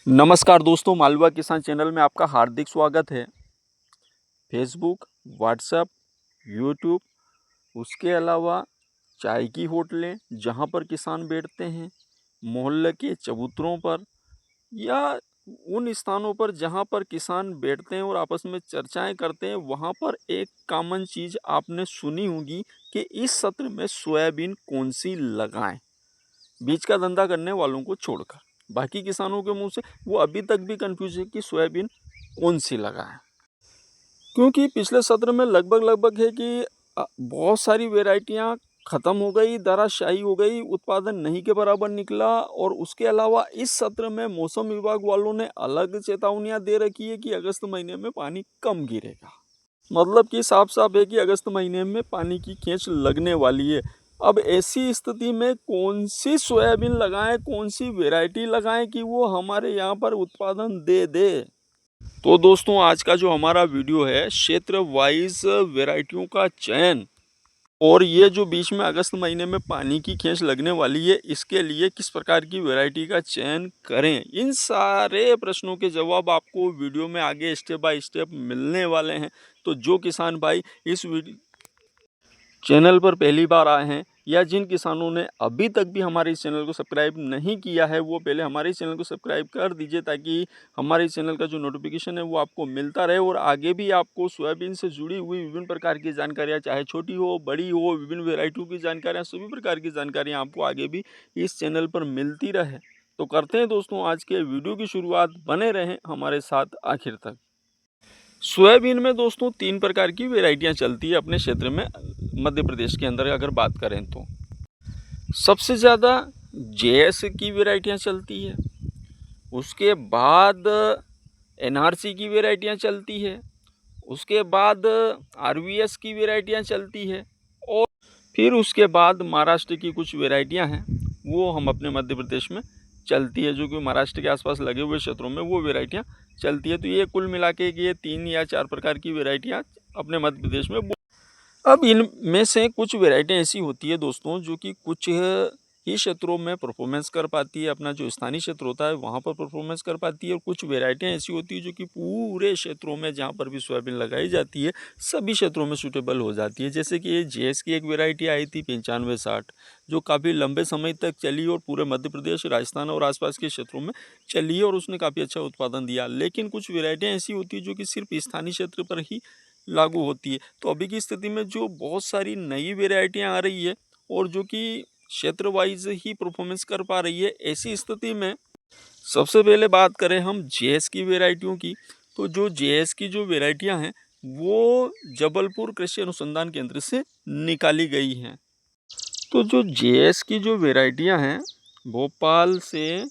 नमस्कार दोस्तों, मालवा किसान चैनल में आपका हार्दिक स्वागत है। फेसबुक, व्हाट्सएप, यूट्यूब, उसके अलावा चाय की होटलें जहां पर किसान बैठते हैं, मोहल्ले के चबूतरों पर या उन स्थानों पर जहां पर किसान बैठते हैं और आपस में चर्चाएं करते हैं, वहां पर एक कॉमन चीज़ आपने सुनी होगी कि इस सत्र में सोयाबीन कौन सी लगाएं, बीज का धंधा करने वालों को छोड़कर। बाकी किसानों के मुंह से वो अभी तक भी कंफ्यूज है कि सोयाबीन कौन सी लगाएं, क्योंकि पिछले सत्र में लगभग है कि बहुत सारी वेराइटियां ख़त्म हो गई, धराशायी हो गई, उत्पादन नहीं के बराबर निकला। और उसके अलावा इस सत्र में मौसम विभाग वालों ने अलग चेतावनियां दे रखी है कि अगस्त महीने में पानी कम गिरेगा। मतलब कि साफ साफ है कि अगस्त महीने में पानी की खेंच लगने वाली है। अब ऐसी स्थिति में कौन सी सोयाबीन लगाएं, कौन सी वैरायटी लगाएं कि वो हमारे यहाँ पर उत्पादन दे दे। तो दोस्तों, आज का जो हमारा वीडियो है क्षेत्र वाइज वैरायटियों का चयन, और ये जो बीच में अगस्त महीने में पानी की खेंच लगने वाली है, इसके लिए किस प्रकार की वैरायटी का चयन करें, इन सारे प्रश्नों के जवाब आपको वीडियो में आगे स्टेप बाय स्टेप मिलने वाले हैं। तो जो किसान भाई इस चैनल पर पहली बार आए हैं या जिन किसानों ने अभी तक भी हमारे इस चैनल को सब्सक्राइब नहीं किया है, वो पहले हमारे इस चैनल को सब्सक्राइब कर दीजिए, ताकि हमारे इस चैनल का जो नोटिफिकेशन है वो आपको मिलता रहे और आगे भी आपको सोयाबीन से जुड़ी हुई विभिन्न प्रकार की जानकारियाँ, चाहे छोटी हो बड़ी हो, विभिन्न वेराइटियों की जानकारियाँ, सभी प्रकार की जानकारियाँ आपको आगे भी इस चैनल पर मिलती रहे। तो करते हैं दोस्तों आज के वीडियो की शुरुआत, बने रहें हमारे साथ आखिर तक। सोयाबीन में दोस्तों 3 प्रकार की वेराइटियां चलती है अपने क्षेत्र में, मध्य प्रदेश के अंदर अगर बात करें तो सबसे ज़्यादा जेएस की वेराइटियां चलती है, उसके बाद एनआरसी की वेराइटियां चलती है, उसके बाद आरवीएस की वेराइटियां चलती है, और फिर उसके बाद महाराष्ट्र की कुछ वेराइटियां हैं वो हम अपने मध्य प्रदेश में चलती है, जो कि महाराष्ट्र के आसपास लगे हुए क्षेत्रों में वो वेराइटियां चलती है। तो ये कुल मिला के ये 3 या 4 प्रकार की वेराइटियां अपने मध्य प्रदेश में। अब इनमें से कुछ वेराइटियां ऐसी होती है दोस्तों जो कि कुछ ही क्षेत्रों में परफॉर्मेंस कर पाती है, अपना जो स्थानीय क्षेत्र होता है वहाँ पर परफॉर्मेंस कर पाती है, और कुछ वेराइटियां ऐसी होती है जो कि पूरे क्षेत्रों में जहाँ पर भी सोयाबीन लगाई जाती है सभी क्षेत्रों में सूटेबल हो जाती है। जैसे कि ये जेएस की एक वेराइटी आई थी 9560, जो काफ़ी लंबे समय तक चली और पूरे मध्य प्रदेश, राजस्थान और आसपास के क्षेत्रों में चली और उसने काफ़ी अच्छा उत्पादन दिया। लेकिन कुछ वेराइटियाँ ऐसी होती है जो कि सिर्फ स्थानीय क्षेत्र पर ही लागू होती है। तो अभी की स्थिति में जो बहुत सारी नई वेराइटियां आ रही है और जो कि क्षेत्र वाइज ही परफॉर्मेंस कर पा रही है, ऐसी स्थिति में सबसे पहले बात करें हम जेएस की वेराइटियों की, तो जो जेएस की जो वेराइटियां हैं वो जबलपुर कृषि अनुसंधान केंद्र से निकाली गई हैं। तो जो जेएस की जो वेराइटियां हैं, भोपाल से,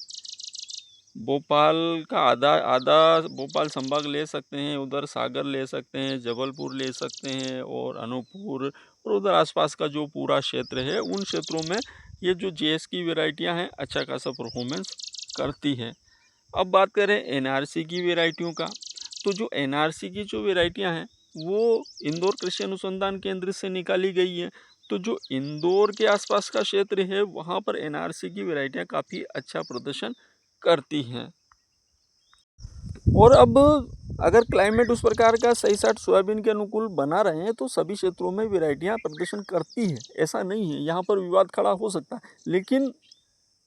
भोपाल का आधा आधा भोपाल संभाग ले सकते हैं, उधर सागर ले सकते हैं, जबलपुर ले सकते हैं, और अनूपपुर और उधर आसपास का जो पूरा क्षेत्र है उन क्षेत्रों में ये जो जेएस की वेराइटियां हैं अच्छा खासा परफॉर्मेंस करती है। अब बात करें एनआरसी की वेराइटियों का, तो जो एनआरसी की जो वेराइटियां हैं वो इंदौर कृषि अनुसंधान केंद्र से निकाली गई है। तो जो इंदौर के आसपास का क्षेत्र है वहाँ पर एनआरसी की वेराइटियां काफ़ी अच्छा प्रदर्शन करती हैं। और अब अगर क्लाइमेट उस प्रकार का सही साट सोयाबीन के अनुकूल बना रहे हैं तो सभी क्षेत्रों में वेराइटियां प्रदर्शन करती है, ऐसा नहीं है। यहाँ पर विवाद खड़ा हो सकता है, लेकिन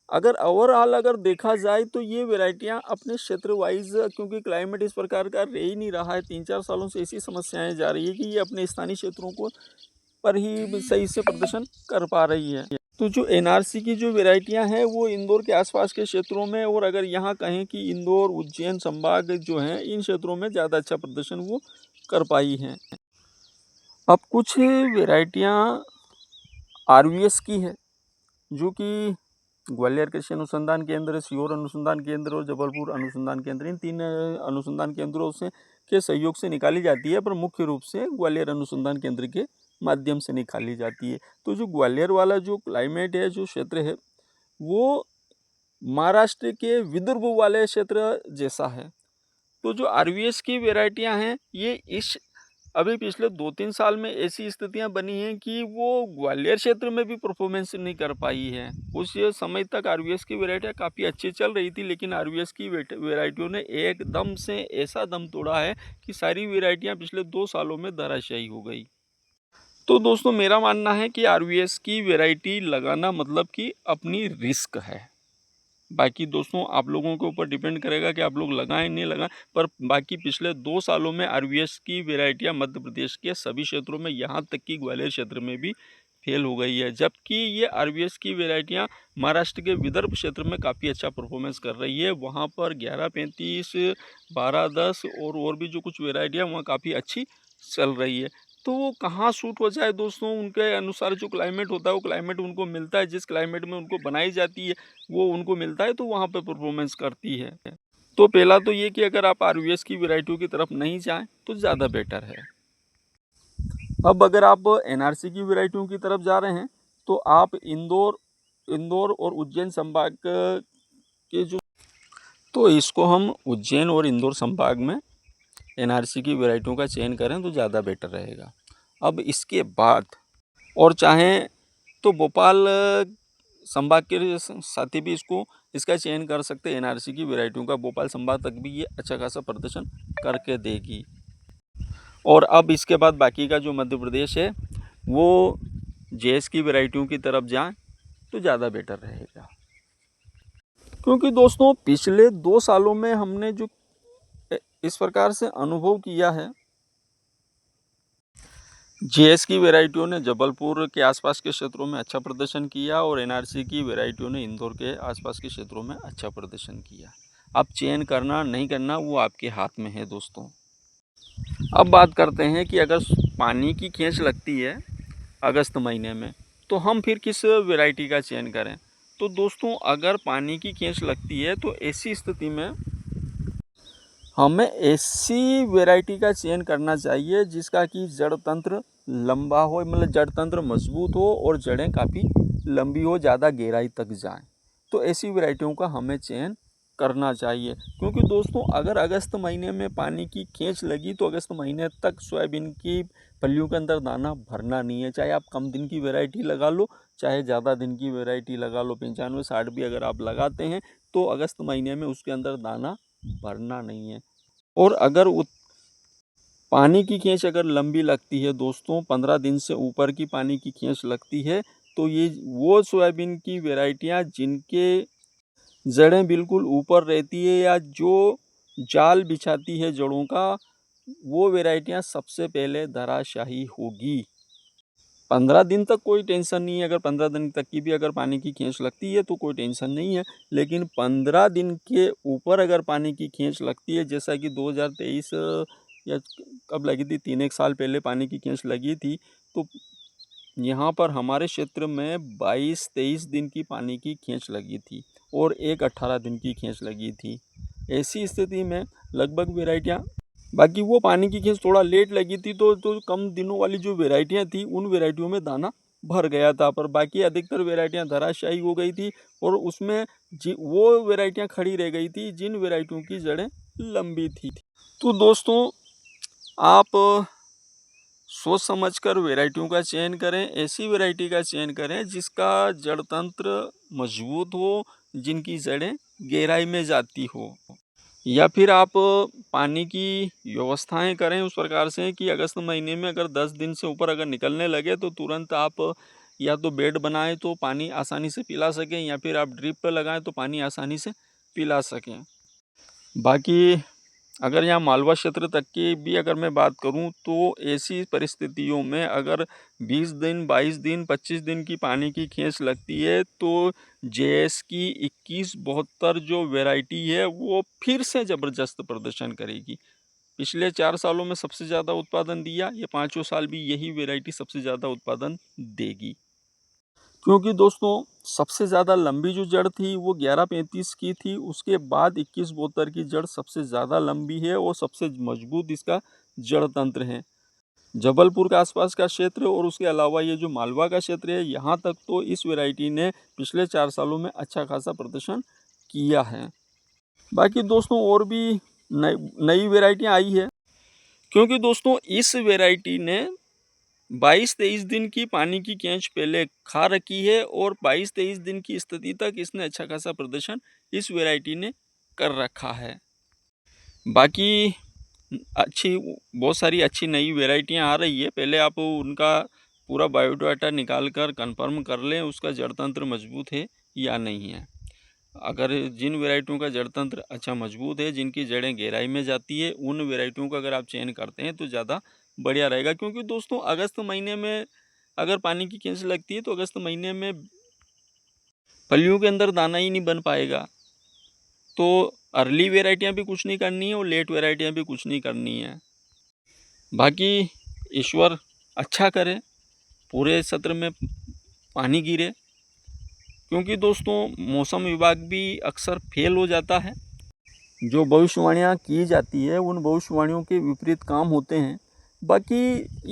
अगर ओवरऑल अगर देखा जाए तो ये वेराइटियां अपने क्षेत्र वाइज, क्योंकि क्लाइमेट इस प्रकार का रह ही नहीं रहा है, 3-4 सालों से ऐसी समस्याएं जा रही है कि ये अपने स्थानीय क्षेत्रों को पर ही सही से प्रदर्शन कर पा रही है। तो जो एनआरसी की जो वेराइटियां हैं वो इंदौर के आसपास के क्षेत्रों में, और अगर यहाँ कहें कि इंदौर उज्जैन संभाग जो हैं इन क्षेत्रों में ज़्यादा अच्छा प्रदर्शन वो कर पाई हैं। अब कुछ वेराइटियां आरवीएस की है, जो कि ग्वालियर कृषि अनुसंधान केंद्र, सीहोर अनुसंधान केंद्र और जबलपुर अनुसंधान केंद्र, इन 3 अनुसंधान केंद्रों से के सहयोग से निकाली जाती है, पर मुख्य रूप से ग्वालियर अनुसंधान केंद्र के माध्यम से निकाली जाती है। तो जो ग्वालियर वाला जो क्लाइमेट है, जो क्षेत्र है, वो महाराष्ट्र के विदर्भ वाले क्षेत्र जैसा है। तो जो आरवीएस की वेराइटियां हैं ये इस अभी पिछले 2-3 साल में ऐसी स्थितियां बनी हैं कि वो ग्वालियर क्षेत्र में भी परफॉर्मेंस नहीं कर पाई है। उस समय तक आरवीएस की वैरायटियाँ काफ़ी अच्छी चल रही थी, लेकिन आरवीएस की वैरायटियों ने एकदम से ऐसा दम तोड़ा है कि सारी वैरायटियाँ पिछले 2 सालों में धराशायी हो गई। तो दोस्तों मेरा मानना है कि आरवीएस की वैरायटी लगाना मतलब कि अपनी रिस्क है। बाकी दोस्तों आप लोगों के ऊपर डिपेंड करेगा कि आप लोग लगाएं नहीं लगाएं, पर बाकी पिछले 2 सालों में आरवीएस की वैरायटियां मध्य प्रदेश के सभी क्षेत्रों में, यहाँ तक कि ग्वालियर क्षेत्र में भी फेल हो गई है। जबकि ये आरवीएस की वैरायटियां महाराष्ट्र के विदर्भ क्षेत्र में काफ़ी अच्छा परफॉर्मेंस कर रही है। वहाँ पर 11-35, 12-10 और भी जो कुछ वैरायटियाँ वहाँ काफ़ी अच्छी चल रही है। तो वो कहाँ सूट हो जाए दोस्तों, उनके अनुसार जो क्लाइमेट होता है वो क्लाइमेट उनको मिलता है, जिस क्लाइमेट में उनको बनाई जाती है वो उनको मिलता है, तो वहाँ पे परफॉर्मेंस करती है। तो पहला तो ये कि अगर आप आरवीएस की वैरायटियों की तरफ नहीं जाएं तो ज़्यादा बेटर है। अब अगर आप एनआरसी की वैरायटियों की तरफ जा रहे हैं तो आप इंदौर और उज्जैन संभाग के जो, तो इसको हम उज्जैन और इंदौर संभाग में एनआरसी की वैरायटियों का चयन करें तो ज़्यादा बेटर रहेगा। अब इसके बाद और चाहें तो भोपाल संभाग के साथी भी इसका चयन कर सकते हैं एनआरसी की वैरायटियों का। भोपाल संभाग तक भी ये अच्छा खासा प्रदर्शन करके देगी। और अब इसके बाद बाकी का जो मध्य प्रदेश है वो जेएस की वैरायटियों की तरफ जाएं तो ज़्यादा बेटर रहेगा। क्योंकि दोस्तों पिछले 2 सालों में हमने जो इस प्रकार से अनुभव किया है, जेएस की वैरायटियों ने जबलपुर के आसपास के क्षेत्रों में अच्छा प्रदर्शन किया और एनआरसी की वैरायटियों ने इंदौर के आसपास के क्षेत्रों में अच्छा प्रदर्शन किया। अब चयन करना नहीं करना वो आपके हाथ में है दोस्तों। अब बात करते हैं कि अगर पानी की खींच लगती है अगस्त महीने में तो हम फिर किस वैरायटी का चयन करें। तो दोस्तों अगर पानी की खींच लगती है तो ऐसी स्थिति में हमें ऐसी वैरायटी का चयन करना चाहिए जिसका कि जड़ तंत्र लंबा हो, मतलब जड़ तंत्र मजबूत हो और जड़ें काफ़ी लंबी हो, ज़्यादा गहराई तक जाएं। तो ऐसी वैरायटियों का हमें चयन करना चाहिए। क्योंकि दोस्तों अगर अगस्त महीने में पानी की खींच लगी तो अगस्त महीने तक सोयाबीन की फलियों के अंदर दाना भरना नहीं है। चाहे आप कम दिन की वैरायटी लगा लो, चाहे ज़्यादा दिन की वैरायटी लगा लो, 95-60 भी अगर आप लगाते हैं तो अगस्त महीने में उसके अंदर दाना भरना नहीं है। और अगर पानी की खींच अगर लंबी लगती है दोस्तों, 15 दिन से ऊपर की पानी की खींच लगती है, तो ये वो सोयाबीन की वैरायटियाँ जिनके जड़ें बिल्कुल ऊपर रहती है या जो जाल बिछाती है जड़ों का, वो वैरायटियाँ सबसे पहले धराशायी होगी। 15 दिन तक कोई टेंशन नहीं है। अगर 15 दिन तक की भी अगर पानी की खींच लगती है तो कोई टेंशन नहीं है, लेकिन 15 दिन के ऊपर अगर पानी की खींच लगती है, जैसा कि 2023 या कब लगी थी, 3-1 साल पहले पानी की खींच लगी थी, तो यहाँ पर हमारे क्षेत्र में 22-23 दिन की पानी की खींच लगी थी और एक 18 दिन की खींच लगी थी। ऐसी स्थिति में लगभग वैरायटियाँ, बाकी वो पानी की खींच थोड़ा लेट लगी थी तो कम दिनों वाली जो वैरायटियाँ थी उन वैरायटियों में दाना भर गया था, पर बाकी अधिकतर वैरायटियाँ धराशायी हो गई थी और उसमें वो वैरायटियाँ खड़ी रह गई थी जिन वैरायटियों की जड़ें लंबी थी। तो दोस्तों आप सोच समझकर वैरायटियों का चयन करें, ऐसी वैरायटी का चयन करें जिसका जड़ तंत्र मजबूत हो, जिनकी जड़ें गहराई में जाती हो। या फिर आप पानी की व्यवस्थाएं करें उस प्रकार से कि अगस्त महीने में अगर 10 दिन से ऊपर अगर निकलने लगे तो तुरंत आप या तो बेड बनाएं तो पानी आसानी से पिला सकें, या फिर आप ड्रिप पर लगाएं तो पानी आसानी से पिला सकें। बाकी अगर यहाँ मालवा क्षेत्र तक की भी अगर मैं बात करूँ तो ऐसी परिस्थितियों में अगर 20 दिन, 22 दिन, 25 दिन की पानी की खींच लगती है तो जेएस की 2172 जो वैरायटी है वो फिर से ज़बरदस्त प्रदर्शन करेगी। पिछले 4 सालों में सबसे ज़्यादा उत्पादन दिया, ये 5 साल भी यही वैरायटी सबसे ज़्यादा उत्पादन देगी। क्योंकि दोस्तों सबसे ज़्यादा लंबी जो जड़ थी वो 1135 की थी, उसके बाद 2172 की जड़ सबसे ज़्यादा लंबी है और सबसे मजबूत इसका जड़ तंत्र है। जबलपुर के आसपास का क्षेत्र और उसके अलावा ये जो मालवा का क्षेत्र है, यहाँ तक तो इस वैरायटी ने पिछले 4 सालों में अच्छा खासा प्रदर्शन किया है। बाकी दोस्तों और भी नई वैरायटियाँ आई है क्योंकि दोस्तों इस वैरायटी ने 22-23 दिन की पानी की कैंच पहले खा रखी है और 22-23 दिन की स्थिति तक इसने अच्छा खासा प्रदर्शन इस वैरायटी ने कर रखा है। बाकी बहुत सारी अच्छी नई वैरायटियां आ रही है, पहले आप उनका पूरा बायोडाटा निकाल कर कन्फर्म कर लें उसका जड़ तंत्र मजबूत है या नहीं है। अगर जिन वैरायटियों का जड़ तंत्र अच्छा मजबूत है, जिनकी जड़ें गहराई में जाती है, उन वैरायटियों का अगर आप चयन करते हैं तो ज़्यादा बढ़िया रहेगा। क्योंकि दोस्तों अगस्त महीने में अगर पानी की कैंच लगती है तो अगस्त महीने में फलियों के अंदर दाना ही नहीं बन पाएगा। तो अर्ली वैरायटियां भी कुछ नहीं करनी है और लेट वैरायटियां भी कुछ नहीं करनी है। बाकी ईश्वर अच्छा करे, पूरे सत्र में पानी गिरे, क्योंकि दोस्तों मौसम विभाग भी अक्सर फेल हो जाता है। जो भविष्यवाणियाँ की जाती है उन भविष्यवाणियों के विपरीत काम होते हैं। बाकी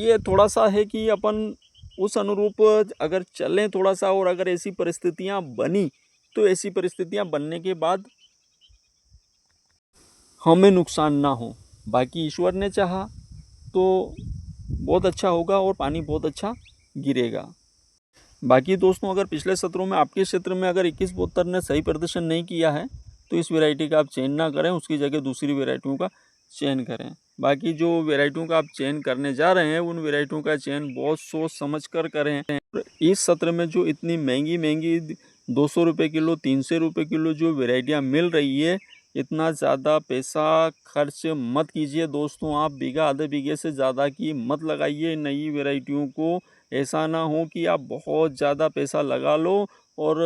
ये थोड़ा सा है कि अपन उस अनुरूप अगर चलें थोड़ा सा, और अगर ऐसी परिस्थितियाँ बनी तो ऐसी परिस्थितियाँ बनने के बाद हमें नुकसान ना हो। बाकी ईश्वर ने चाहा तो बहुत अच्छा होगा और पानी बहुत अच्छा गिरेगा। बाकी दोस्तों अगर पिछले सत्रों में आपके क्षेत्र में अगर 2172 ने सही प्रदर्शन नहीं किया है तो इस वैरायटी का आप चयन ना करें, उसकी जगह दूसरी वैरायटियों का चयन करें। बाकी जो वैरायटियों का आप चयन करने जा रहे हैं उन वैरायटियों का चयन बहुत सोच समझ कर करें। इस सत्र में जो इतनी महंगी 200 रुपये किलो 300 रुपये किलो जो वैरायटियाँ मिल रही है, इतना ज़्यादा पैसा खर्च मत कीजिए दोस्तों। आप बीघा आधे बीघे से ज़्यादा की मत लगाइए नई वैरायटियों को। ऐसा ना हो कि आप बहुत ज़्यादा पैसा लगा लो और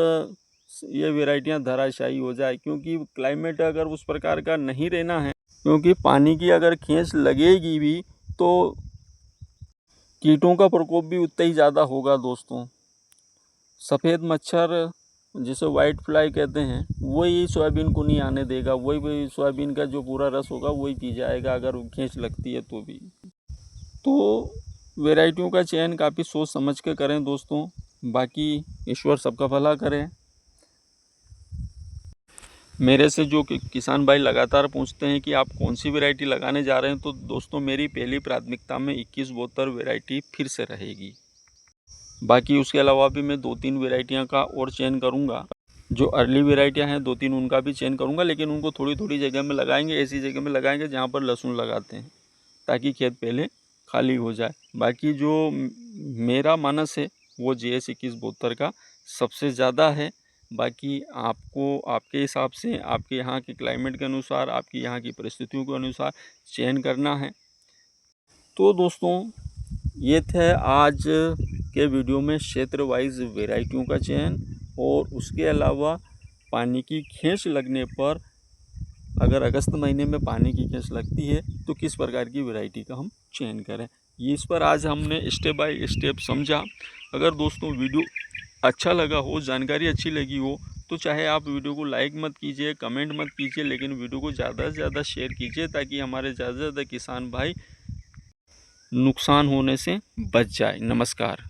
ये वैरायटियां धराशायी हो जाए, क्योंकि क्लाइमेट अगर उस प्रकार का नहीं रहना है, क्योंकि पानी की अगर खींच लगेगी भी तो कीटों का प्रकोप भी उतना ही ज़्यादा होगा दोस्तों। सफ़ेद मच्छर जिसे वाइट फ्लाई कहते हैं वही सोयाबीन को नहीं आने देगा, वही सोयाबीन का जो पूरा रस होगा वही पी जाएगा अगर खींच लगती है तो भी। तो वैरायटियों का चयन काफ़ी सोच समझ के करें दोस्तों। बाकी ईश्वर सबका भला करें। मेरे से जो किसान भाई लगातार पूछते हैं कि आप कौन सी वैरायटी लगाने जा रहे हैं, तो दोस्तों मेरी पहली प्राथमिकता में 2172 वैरायटी फिर से रहेगी। बाकी उसके अलावा भी मैं 2-3 वैरायटियाँ का और चयन करूँगा। जो अर्ली वैरायटियाँ हैं 2-3 उनका भी चयन करूँगा, लेकिन उनको थोड़ी थोड़ी जगह में लगाएंगे, ऐसी जगह में लगाएंगे जहाँ पर लहसुन लगाते हैं, ताकि खेत पहले खाली हो जाए। बाकी जो मेरा मानस है वो GS 2172 का सबसे ज़्यादा है। बाकी आपको आपके हिसाब से, आपके यहाँ के क्लाइमेट के अनुसार, आपकी यहाँ की परिस्थितियों के अनुसार चयन करना है। तो दोस्तों ये थे आज के वीडियो में क्षेत्र वाइज वैरायटियों का चयन, और उसके अलावा पानी की खींच लगने पर अगर अगस्त महीने में पानी की खींच लगती है तो किस प्रकार की वैरायटी का हम चयन करें, ये इस पर आज हमने स्टेप बाय स्टेप समझा। अगर दोस्तों वीडियो अच्छा लगा हो, जानकारी अच्छी लगी हो, तो चाहे आप वीडियो को लाइक मत कीजिए, कमेंट मत कीजिए, लेकिन वीडियो को ज़्यादा से ज़्यादा शेयर कीजिए, ताकि हमारे ज़्यादा से ज़्यादा किसान भाई नुकसान होने से बच जाए। नमस्कार।